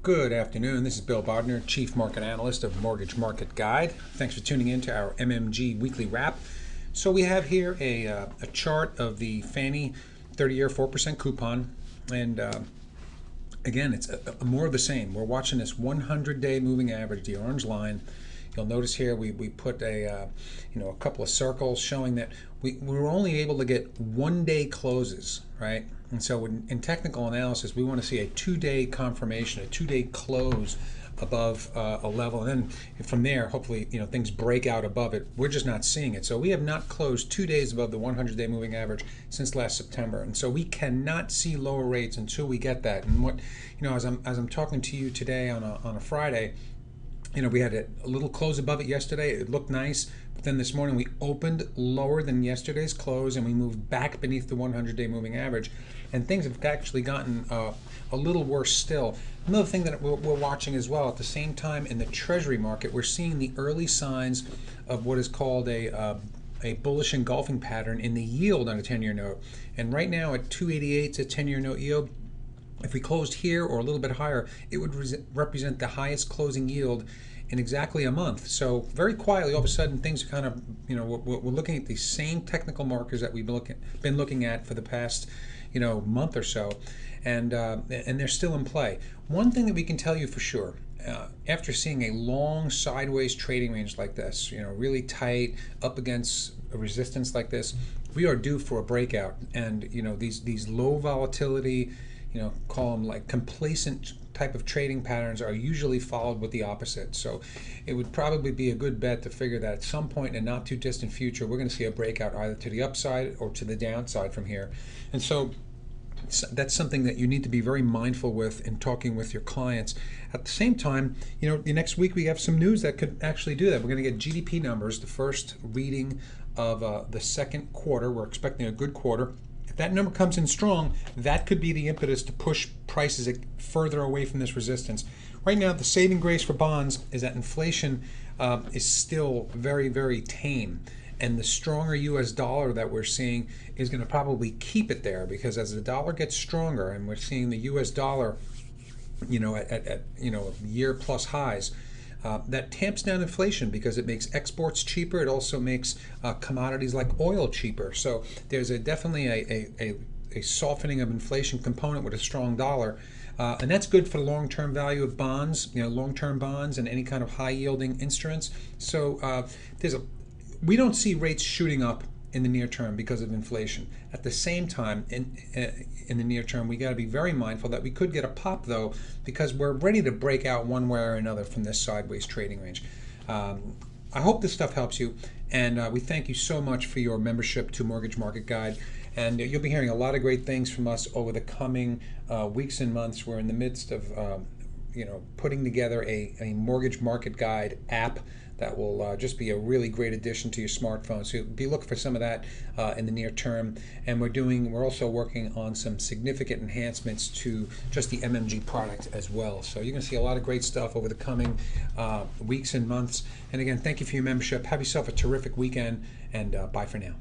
Good afternoon. This is Bill Bodner, Chief Market Analyst of Mortgage Market Guide. Thanks for tuning in to our MMG Weekly Wrap. So we have here a chart of the Fannie 30-year 4% coupon, and again, it's more of the same. We're watching this 100-day moving average, the orange line. You'll notice here we put a couple of circles showing that we were only able to get 1-day closes, right? And so in technical analysis, we want to see a 2-day confirmation, a 2-day close above a level, and then from there, hopefully, things break out above it. We're just not seeing it. So we have not closed 2 days above the 100-day moving average since last September, and so we cannot see lower rates until we get that. And what, as I'm talking to you today on a Friday. We had a little close above it yesterday. It looked nice, but then this morning we opened lower than yesterday's close, and we moved back beneath the 100-day moving average, and things have actually gotten a little worse still. Another thing that we're watching as well, at the same time in the Treasury market, we're seeing the early signs of what is called a bullish engulfing pattern in the yield on a 10-year note. And right now at 288, it's a 10-year note yield. If we closed here or a little bit higher, it would represent the highest closing yield in exactly a month. So very quietly, all of a sudden, things are kind of, we're looking at the same technical markers that we've been looking at for the past, month or so, and they're still in play. One thing that we can tell you for sure, after seeing a long sideways trading range like this, really tight up against a resistance like this, we are due for a breakout. And these low volatility, call them like complacent type of trading patterns are usually followed with the opposite. So it would probably be a good bet to figure that at some point in a not too distant future, we're going to see a breakout either to the upside or to the downside from here. And so that's something that you need to be very mindful with in talking with your clients. At the same time, the next week we have some news that could actually do that. We're going to get GDP numbers, the first reading of the second quarter. We're expecting a good quarter. If that number comes in strong, that could be the impetus to push prices further away from this resistance. Right now, the saving grace for bonds is that inflation is still very, very tame. And the stronger U.S. dollar that we're seeing is going to probably keep it there, because as the dollar gets stronger, and we're seeing the U.S. dollar, at year plus highs, that tamps down inflation because it makes exports cheaper. It also makes commodities like oil cheaper. So there's definitely a softening of inflation component with a strong dollar. And that's good for the long-term value of bonds, long-term bonds and any kind of high-yielding instruments. So we don't see rates shooting up in the near term because of inflation. At the same time, in the near term, we got to be very mindful that we could get a pop, though, because we're ready to break out one way or another from this sideways trading range. I hope this stuff helps you, and we thank you so much for your membership to Mortgage Market Guide. And you'll be hearing a lot of great things from us over the coming weeks and months. We're in the midst of putting together a Mortgage Market Guide app that will just be a really great addition to your smartphone. So be looking for some of that in the near term. And we're also working on some significant enhancements to just the MMG product as well. So you're going to see a lot of great stuff over the coming weeks and months. And again, thank you for your membership. Have yourself a terrific weekend, and bye for now.